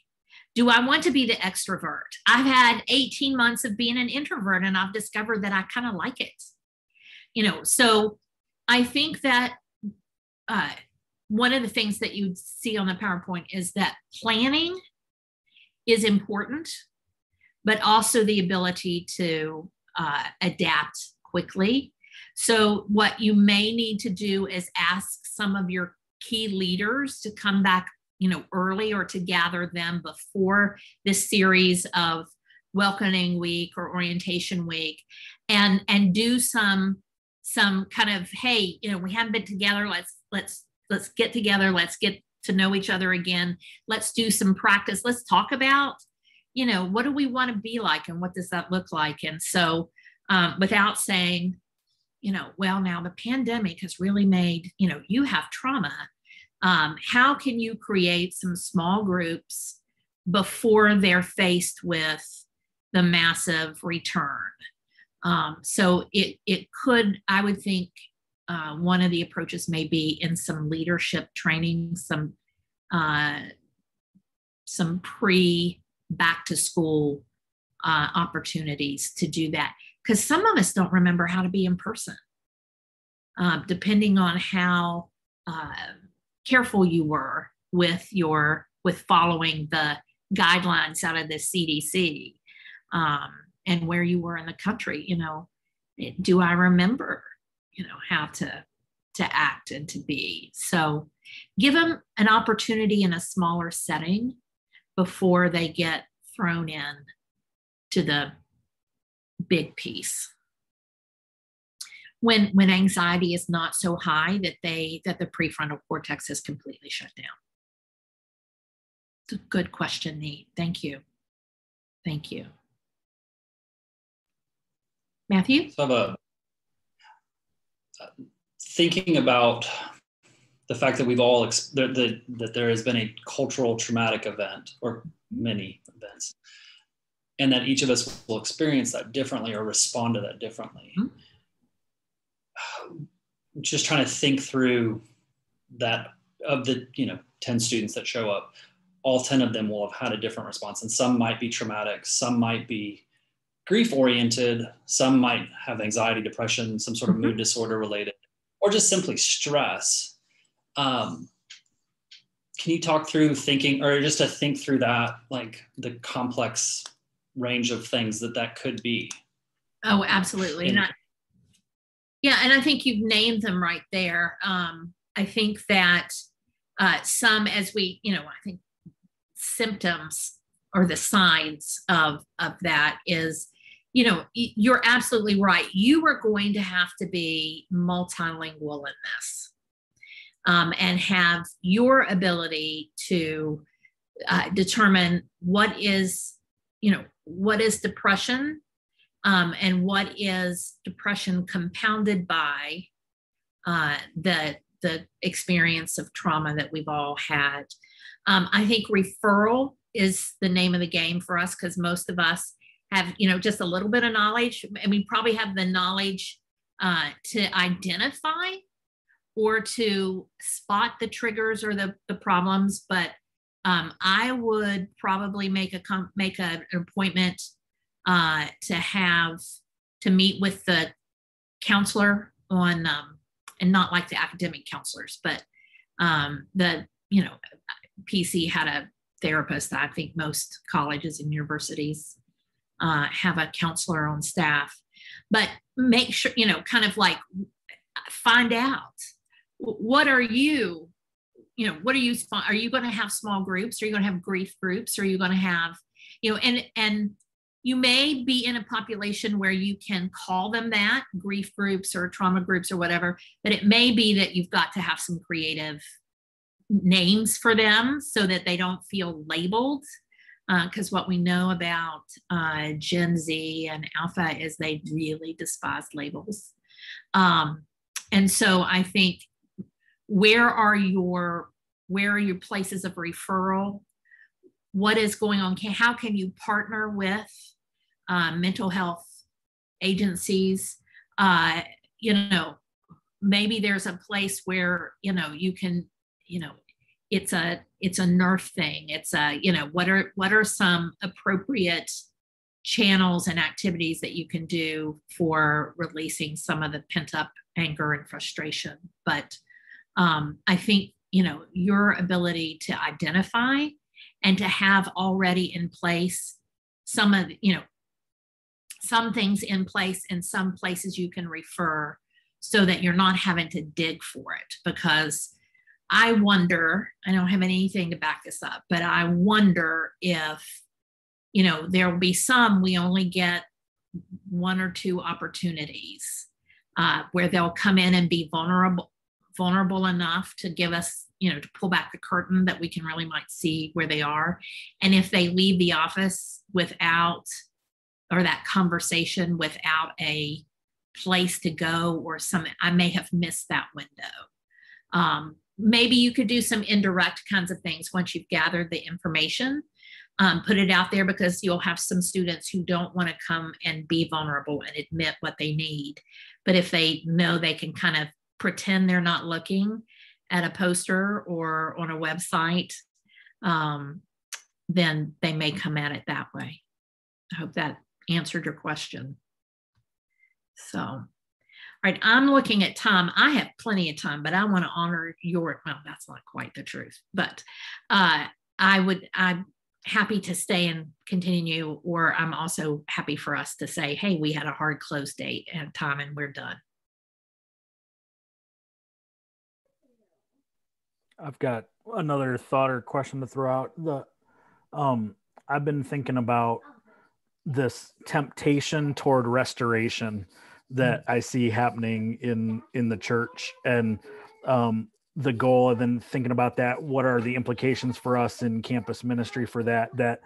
Do I want to be the extrovert? I've had 18 months of being an introvert, and I've discovered that I kind of like it. You know, so I think that one of the things that you see on the PowerPoint is that planning is important, but also the ability to adapt quickly. So what you may need to do is ask some of your key leaders to come back, you know, early, or to gather them before this series of welcoming week or orientation week, and do some kind of, hey, you know, we haven't been together. Let's get together. Let's get to know each other again. Let's do some practice. Let's talk about, you know, what do we want to be like and what does that look like? And so without saying, you know, well, now the pandemic has really made, you know, you have trauma. How can you create some small groups before they're faced with the massive return? So it could, I would think, one of the approaches may be in some leadership training, some pre back to school opportunities to do that. Because some of us don't remember how to be in person, depending on how careful you were with following the guidelines out of the CDC, and where you were in the country. You know, do I remember, you know, how to act and to be? So give them an opportunity in a smaller setting before they get thrown in to the big piece. When anxiety is not so high that the prefrontal cortex is completely shut down. It's a good question, Nate. Thank you. Thank you. Matthew? So thinking about the fact that we've all that there has been a cultural traumatic event, or many events, and that each of us will experience that differently or respond to that differently. Just trying to think through that. Of the 10 students that show up, all 10 of them will have had a different response, and some might be traumatic, some might be grief oriented, some might have anxiety, depression, some sort of mood disorder related, or just simply stress. Can you talk through thinking, or just to think through that, like the complex range of things that could be? Oh, absolutely. And I think you've named them right there. I think that some, as we, I think symptoms or the signs of that is, you know, you're absolutely right. You are going to have to be multilingual in this, and have your ability to determine what is, you know, what is depression, and what is depression compounded by the experience of trauma that we've all had. I think referral is the name of the game for us, because most of us have, you know, just a little bit of knowledge, and we probably have the knowledge to identify or to spot the triggers or the problems. But I would probably make an appointment to meet with the counselor on, and not like the academic counselors, but you know, PC had a therapist. I think most colleges and universities have a counselor on staff, but make sure, you know, kind of like find out, what are you, you know, what are you going to have small groups? Are you going to have grief groups? Are you going to have, you know, and you may be in a population where you can call them that, grief groups or trauma groups or whatever, but it may be that you've got to have some creative names for them so that they don't feel labeled. Because what we know about Gen Z and Alpha is they really despise labels. And so I think, where are your places of referral? What is going on? How can you partner with mental health agencies? You know, maybe there's a place where, you know, you can, you know, it's a NERF thing. It's a, you know, what are some appropriate channels and activities that you can do for releasing some of the pent up anger and frustration. But I think, you know, your ability to identify and to have already in place some of, you know, some things in place, and some places you can refer, so that you're not having to dig for it. Because I wonder, I don't have anything to back this up, but I wonder if, you know, there will be some, we only get 1 or 2 opportunities where they'll come in and be vulnerable enough to give us, you know, to pull back the curtain that we can really might see where they are. And if they leave the office without, or that conversation without a place to go or something, I may have missed that window. Maybe you could do some indirect kinds of things once you've gathered the information, put it out there, because you'll have some students who don't want to come and be vulnerable and admit what they need. But if they know they can kind of pretend they're not looking at a poster or on a website, then they may come at it that way. I hope that answered your question. So, all right, I'm looking at time. I have plenty of time, but I want to honor your, well, that's not quite the truth, but I'm happy to stay and continue, or I'm also happy for us to say, hey, we had a hard close date and time and we're done. I've got another thought or question to throw out. I've been thinking about this temptation toward restoration that I see happening in the church, and the goal, and then thinking about that, what are the implications for us in campus ministry for that,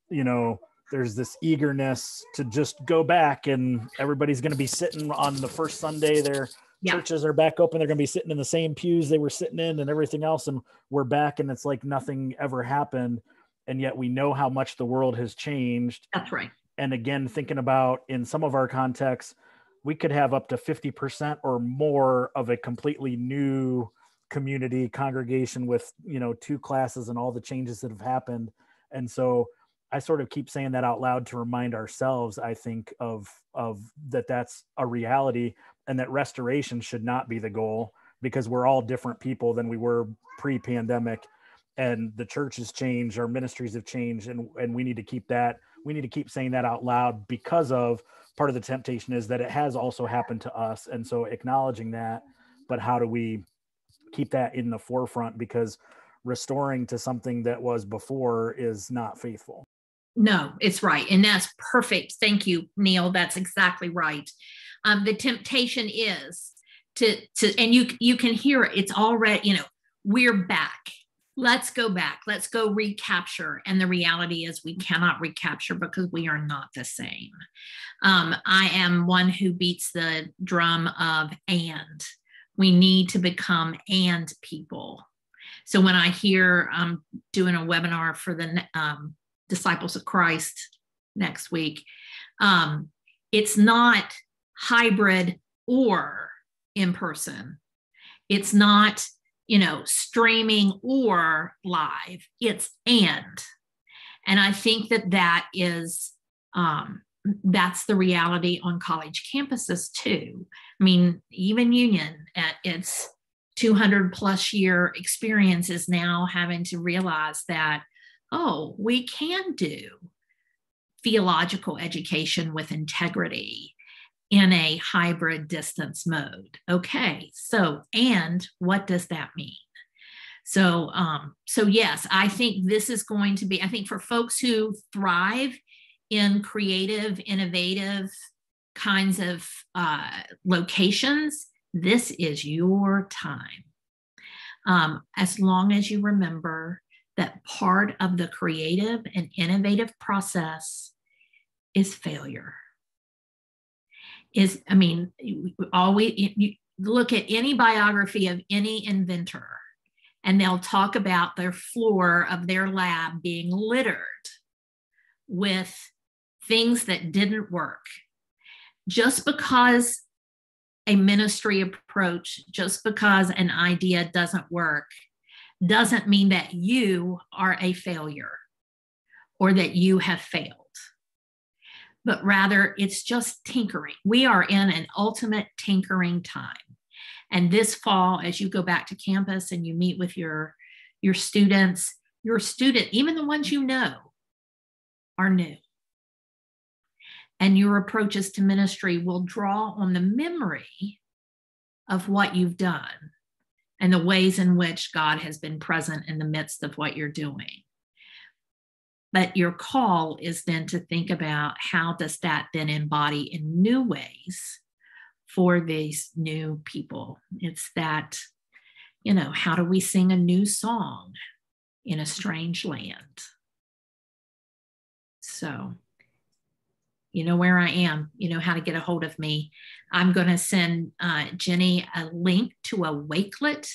you know, there's this eagerness to just go back, and everybody's going to be sitting on the first Sunday their churches are back open. They're going to be sitting in the same pews they were sitting in and everything else. And we're back, and it's like nothing ever happened. And yet we know how much the world has changed. That's right. And again, thinking about in some of our contexts, we could have up to 50% or more of a completely new community congregation with, you know, 2 classes and all the changes that have happened. And so I sort of keep saying that out loud to remind ourselves, I think, of that's a reality, and that restoration should not be the goal, because we're all different people than we were pre-pandemic, and the church has changed, our ministries have changed, and we need to keep that. We need to keep saying that out loud, because of part of the temptation is that it has also happened to us. And so acknowledging that, but how do we keep that in the forefront? Because restoring to something that was before is not faithful. No, it's right. And that's perfect. Thank you, Neil. That's exactly right. The temptation is to and you can hear it. It's already, we're back. Let's go back. Let's go recapture. And the reality is we cannot recapture because we are not the same. I am one who beats the drum of and. We need to become and people. So when I hear I'm doing a webinar for the Disciples of Christ next week, it's not hybrid or in person. It's not, streaming or live. It's and. And I think that is, that's the reality on college campuses too. I mean, even Union at its 200 plus year experience is now having to realize that, oh, we can do theological education with integrity in a hybrid distance mode. Okay, so, and what does that mean? So yes, I think this is going to be, I think for folks who thrive in creative, innovative kinds of locations, this is your time. As long as you remember that part of the creative and innovative process is failure. You look at any biography of any inventor, and they'll talk about their floor of their lab being littered with things that didn't work. Just because a ministry approach, just because an idea doesn't work, doesn't mean that you are a failure or that you have failed. But rather, it's just tinkering. We are in an ultimate tinkering time. And this fall, as you go back to campus and you meet with your students, even the ones you know, are new. And your approaches to ministry will draw on the memory of what you've done and the ways in which God has been present in the midst of what you're doing. But your call is then to think about how does that then embody in new ways for these new people. It's that, how do we sing a new song in a strange land? So, you know where I am, you know how to get a hold of me. I'm going to send Jenny a link to a Wakelet.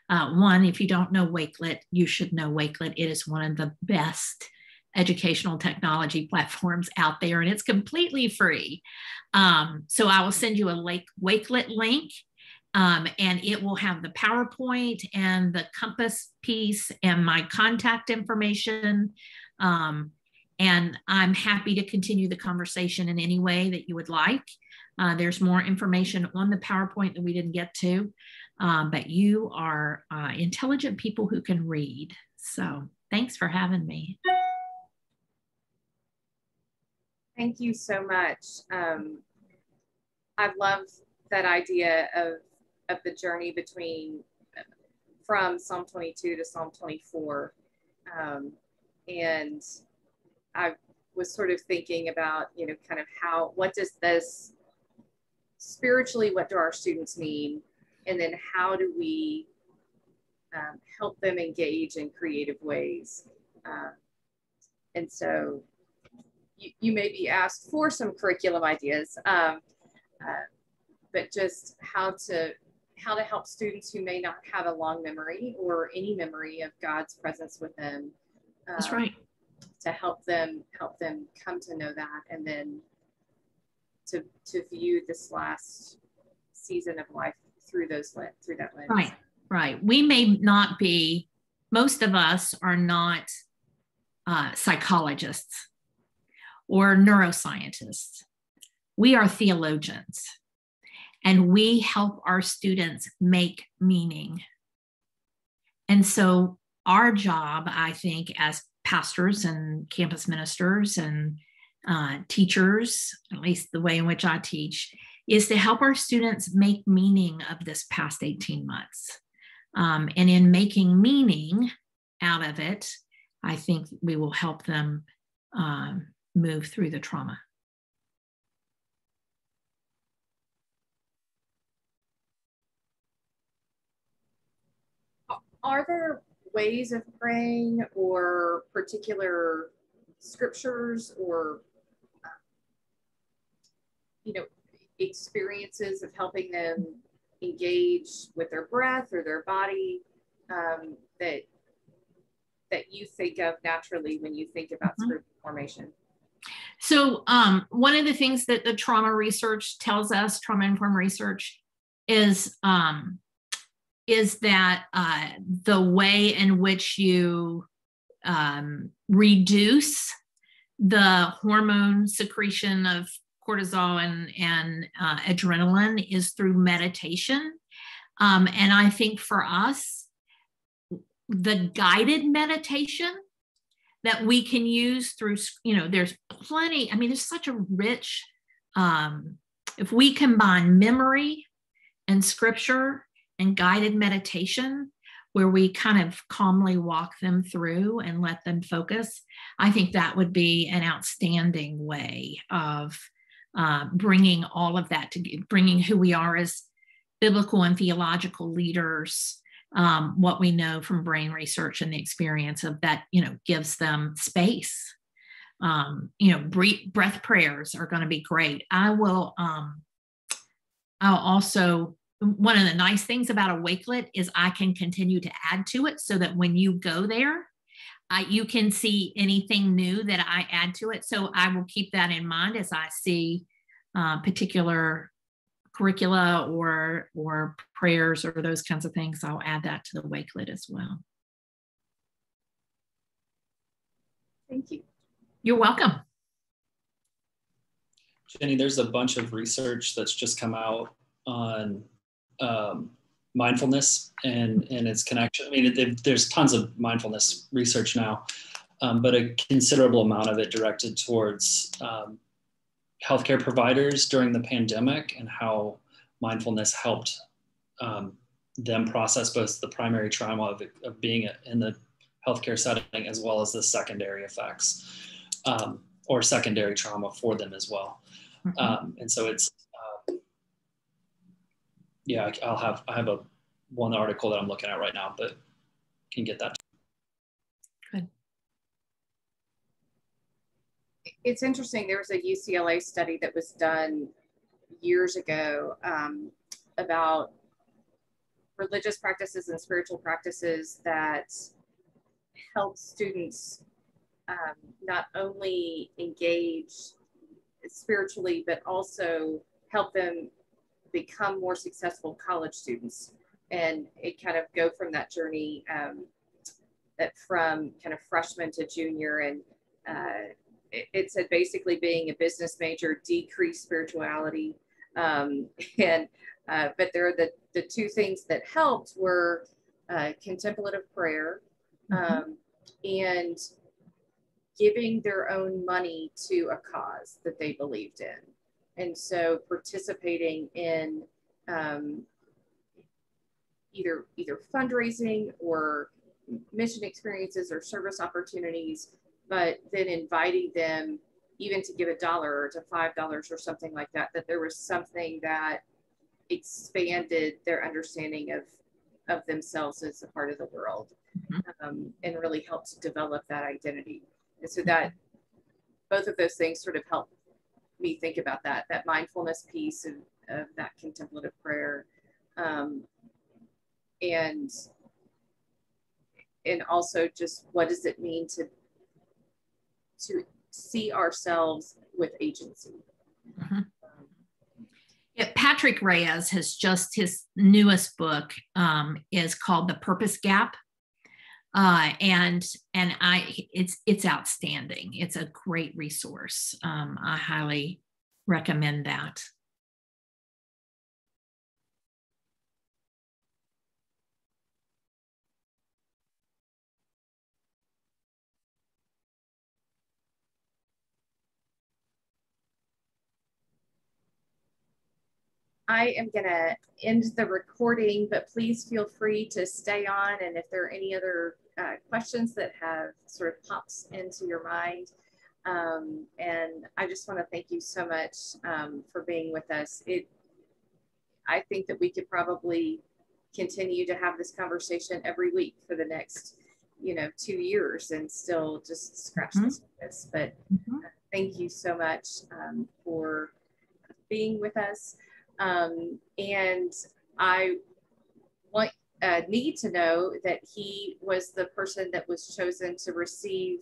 One, if you don't know Wakelet, you should know Wakelet. It is one of the best educational technology platforms out there, and it's completely free. So I will send you a Wakelet link, and it will have the PowerPoint and the Compass piece and my contact information. And I'm happy to continue the conversation in any way that you would like. There's more information on the PowerPoint that we didn't get to, but you are intelligent people who can read. So thanks for having me. Thank you so much. I love that idea of the journey from Psalm 22 to Psalm 24. And I was sort of thinking about, kind of what does this spiritually, what do our students need? And then how do we help them engage in creative ways? And so you may be asked for some curriculum ideas, but just how to help students who may not have a long memory or any memory of God's presence with them. That's right. To help them come to know that, and then to view this last season of life through that lens. Right. We may not be, most of us are not psychologists or neuroscientists. We are theologians, and we help our students make meaning. And so our job, I think, as pastors and campus ministers and teachers, at least the way in which I teach, is to help our students make meaning of this past 18 months. And in making meaning out of it, I think we will help them move through the trauma. Are there ways of praying or particular scriptures or, experiences of helping them engage with their breath or their body that you think of naturally when you think about spiritual formation? So one of the things that the trauma research tells us, trauma-informed research, is that the way in which you reduce the hormone secretion of cortisol and adrenaline is through meditation. And I think for us, the guided meditation that we can use through, there's plenty, there's such a rich, if we combine memory and scripture and guided meditation, where we kind of calmly walk them through and let them focus, I think that would be an outstanding way of bringing all of that to bringing who we are as biblical and theological leaders, what we know from brain research and the experience of that, gives them space. Breath prayers are going to be great. I'll also, one of the nice things about a wakelet is I can continue to add to it so that when you go there, you can see anything new that I add to it. So I will keep that in mind as I see particular curricula or prayers or those kinds of things. I'll add that to the wakelet as well. Thank you. You're welcome. Jenny, there's a bunch of research that's just come out on mindfulness and its connection. There's tons of mindfulness research now, but a considerable amount of it directed towards healthcare providers during the pandemic and how mindfulness helped them process both the primary trauma of being in the healthcare setting as well as the secondary effects or secondary trauma for them as well. And so it's, I have one article that I'm looking at right now, but can get that. Good. It's interesting. There was a UCLA study that was done years ago about religious practices and spiritual practices that help students not only engage spiritually, but also help them become more successful college students. And it kind of go from that journey that from kind of freshman to junior. And it said basically being a business major decreased spirituality. But there are the two things that helped were contemplative prayer and giving their own money to a cause that they believed in. And so participating in either fundraising or mission experiences or service opportunities, but then inviting them even to give $1 or to $5 or something like that, that there was something that expanded their understanding of themselves as a part of the world, and really helped to develop that identity. And so that both of those things sort of help me think about that mindfulness piece of that contemplative prayer, and also just what does it mean to see ourselves with agency. Yeah, Patrick Reyes has his newest book is called The Purpose Gap. And it's outstanding. It's a great resource. I highly recommend that. I am going to end the recording, but please feel free to stay on. And if there are any other questions that have sort of pops into your mind, And I just want to thank you so much for being with us. I think that we could probably continue to have this conversation every week for the next, 2 years and still just scratch the surface. But thank you so much for being with us. And I need to know that he was the person that was chosen to receive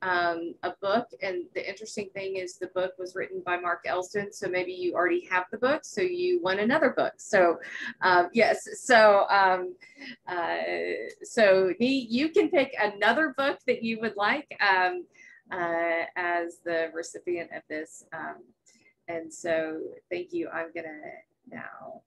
a book. And the interesting thing is the book was written by Mark Elston. So maybe you already have the book, so you won another book. So yes, so you can pick another book that you would like as the recipient of this. And so thank you. I'm gonna now